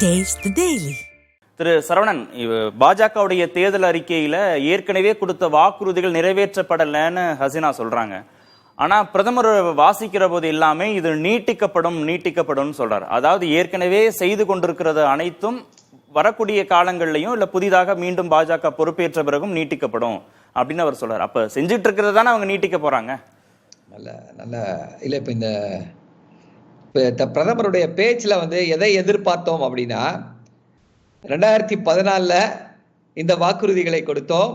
Taste the Daily. திரு சரவணன், பாஜகவுடைய தேர்தல் அறிக்கையில ஏற்கனவே கொடுத்த வாக்குறுதிகள் நிறைவேற்றப்படலன்னு ஹசீனா சொல்றாங்க. ஆனா பிரதமர் வாசிக்கிற போது எல்லாமே இது நீட்டிக்கப்படும் சொல்றாரு. அதாவது ஏற்கனவே செய்து கொண்டிருக்கிறது அனைத்தும் வரக்கூடிய காலங்கள்லயும் இல்ல புதிதாக மீண்டும் பாஜக பொறுப்பேற்ற பிறகும் நீட்டிக்கப்படும் அப்படின்னு அவர் சொல்றாரு. அப்ப செஞ்சுட்டு இருக்கிறது தானே அவங்க நீட்டிக்க போறாங்க. நல்ல இல்ல இப்ப இந்த பிரதமருடைய பேச்சுல எதை எதிர்பார்த்தோம் அப்படின்னா 2014 இந்த வாக்குறுதிகளை கொடுத்தோம்,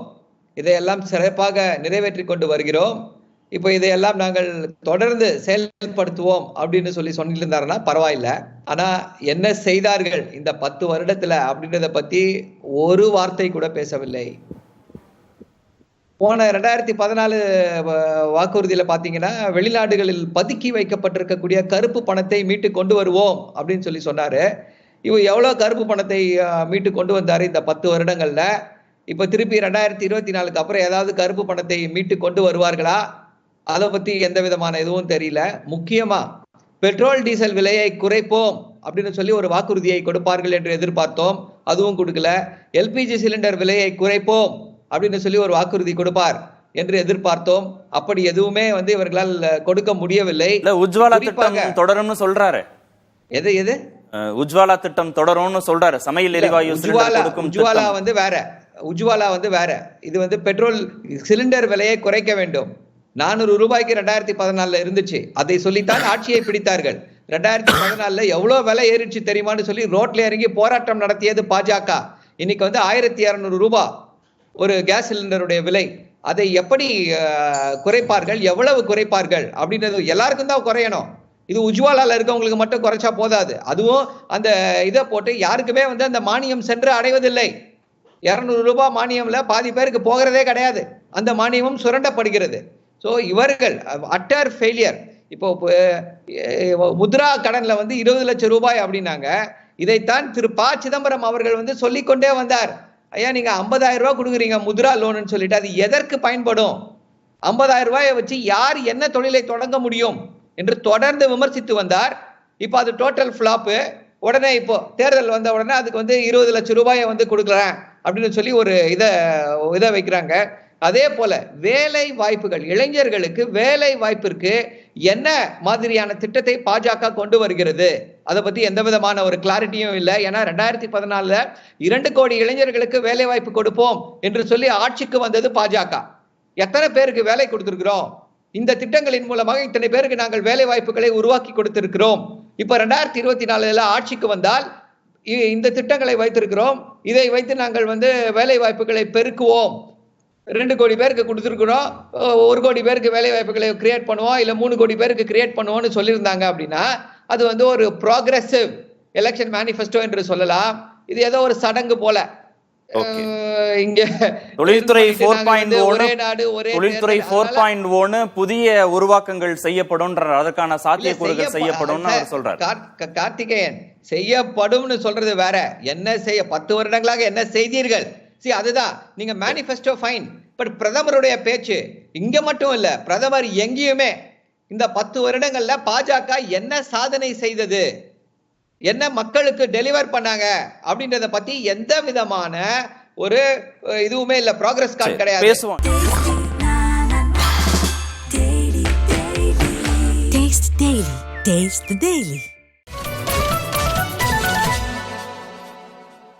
இதையெல்லாம் சிறப்பாக நிறைவேற்றி கொண்டு வருகிறோம், இப்போ இதையெல்லாம் நாங்கள் தொடர்ந்து செயல்படுத்துவோம் அப்படின்னு சொல்லிட்டு இருந்தாருன்னா பரவாயில்ல. ஆனா என்ன செய்தார்கள் இந்த 10 வருடத்துல அப்படின்றத பத்தி ஒரு வார்த்தை கூட பேசவில்லை. போன 2014 வாக்குறுதியில பாத்தீங்கன்னா வெளிநாடுகளில் பதுக்கி வைக்கப்பட்டிருக்கக்கூடிய கருப்பு பணத்தை மீட்டு கொண்டு வருவோம் அப்படின்னு சொன்னாரு. இவர் எவ்வளவு கருப்பு பணத்தை மீட்டு கொண்டு வந்தாரு இந்த 10 வருடங்கள்ல? இப்ப திருப்பி 2024 அப்புறம் ஏதாவது கருப்பு பணத்தை மீட்டு கொண்டு வருவார்களா? அதை பத்தி எந்த விதமான எதுவும் தெரியல. முக்கியமா பெட்ரோல் டீசல் விலையை குறைப்போம் அப்படின்னு ஒரு வாக்குறுதியை கொடுப்பார்கள் என்று எதிர்பார்த்தோம், அதுவும் கொடுக்கல. எல்பிஜி சிலிண்டர் விலையை குறைப்போம் அப்படின்னு ஒரு வாக்குறுதி கொடுப்பார் என்று எதிர்பார்த்தோம். அப்படி எதுவுமே இவர்களால் கொடுக்க முடியவில்லை. உஜ்வாலா திட்டம் தொடரும்னு சொல்றாரு. எது உஜ்வாலா திட்டம் தொடரும்னு சொல்றாரு. சமையல் எரிவாயு உஜ்வாலா வேற. இது பெட்ரோல் சிலிண்டர் விலையை குறைக்க வேண்டும். 400 ரூபாய்க்கு 2014 இருந்துச்சு. அதை சொல்லித்தான் ஆட்சியை பிடித்தார்கள். 2014 எவ்வளவு விலை ஏறிச்சு தெரியுமான்னு சொல்லி ரோட்ல இறங்கி போராட்டம் நடத்தியது பாஜக. இன்னைக்கு 1200 ரூபாய் ஒரு கேஸ் சிலிண்டருடைய விலை. அதை எப்படி குறைப்பார்கள், எவ்வளவு குறைப்பார்கள் அப்படின்றது எல்லாருக்கும் தான் குறையணும். இது உஜ்வாலால இருக்கவங்களுக்கு மட்டும் குறைச்சா போதாது. அதுவும் அந்த இதை போட்டு யாருக்குமே அந்த மானியம் சென்று அடைவதில்லை. 200 ரூபாய் மானியம்ல பாதி பேருக்கு போகிறதே கிடையாது. அந்த மானியமும் சுரண்டப்படுகிறது. ஸோ இவர்கள் அட்டர் ஃபெயிலியர். இப்போ முத்ரா கடன்ல 20 லட்சம் ரூபாய் அப்படின்னாங்க. இதைத்தான் திரு ப சிதம்பரம் அவர்கள் சொல்லிக்கொண்டே வந்தார். ஐயா, நீங்க 50,000 ரூபாய் கொடுக்குறீங்க முத்ரா லோன்னு சொல்லிட்டு, அது எதற்கு பயன்படும்? 50,000 ரூபாயை வச்சு யார் என்ன தொழிலை தொடங்க முடியும் என்று தொடர்ந்து விமர்சித்து வந்தார். இப்போ அது டோட்டல் ஃபிளாப்பு. உடனே இப்போ தேர்தல் வந்த உடனே அதுக்கு 20 லட்சம் ரூபாயை கொடுக்குறேன் அப்படின்னு சொல்லி ஒரு இதை வைக்கிறாங்க. அதே போல வேலை வாய்ப்புகள், இளைஞர்களுக்கு வேலை வாய்ப்பிற்கு என்ன மாதிரியான திட்டத்தை பாஜக கொண்டு வருகிறது அதை பத்தி எந்த விதமான ஒரு கிளாரிட்டியும் இல்லை. ஏன்னா 2014 2 கோடி இளைஞர்களுக்கு வேலை வாய்ப்பு கொடுப்போம் என்று சொல்லி ஆட்சிக்கு வந்தது பாஜக. எத்தனை பேருக்கு வேலை கொடுத்திருக்கிறோம்? இந்த திட்டங்களின் மூலமாக இத்தனை பேருக்கு நாங்கள் வேலை வாய்ப்புகளை உருவாக்கி கொடுத்திருக்கிறோம். இப்ப 2024 ஆட்சிக்கு வந்தால் இந்த திட்டங்களை வைத்திருக்கிறோம், இதை வைத்து நாங்கள் வேலை வாய்ப்புகளை பெருக்குவோம், 2 கோடி பேருக்கு கொடுத்துருக்கிறோம், 1 கோடி பேருக்கு வேலை வாய்ப்புகளை கிரியேட் பண்ணுவோம், இல்ல 3 கோடி பேருக்கு கிரியேட் பண்ணுவோம்னு சொல்லியிருந்தாங்க. அப்படின்னா அது ஒரு ப்ராக்ரெசிவ் எலெக்ஷன் மேனிஃபெஸ்டோ என்று சொல்லலாம். இது ஏதோ ஒரு சடங்கு போல. இங்க தொழில்துறை 4.1 புதிய உருவாக்கங்கள் செய்யப்படும், அதற்கான சாத்தியக்கூறுகள் செய்யப்படும் சொல்றாரு கார்த்திகேயன். செய்யப்படும்னு சொல்றது வேற. என்ன செய்ய 10 வருடங்களாக என்ன செய்தீர்கள்? அதுதான் நீங்க மேனிஃபெஸ்டோ ஃபைன். பட் பிரதமருடைய பேச்சு இங்க மட்டும் இல்ல, பிரதமர் எங்கேயுமே இந்த 10 வருடங்கள்ல பாஜக என்ன சாதனை செய்தது, என்ன மக்களுக்கு டெலிவர் பண்ணாங்க அப்படின்றத பத்தி எந்த விதமான ஒரு இதுவுமே இல்ல. ப்ராக்ரஸ் கார்டு கிடையாது. Taste the Daily.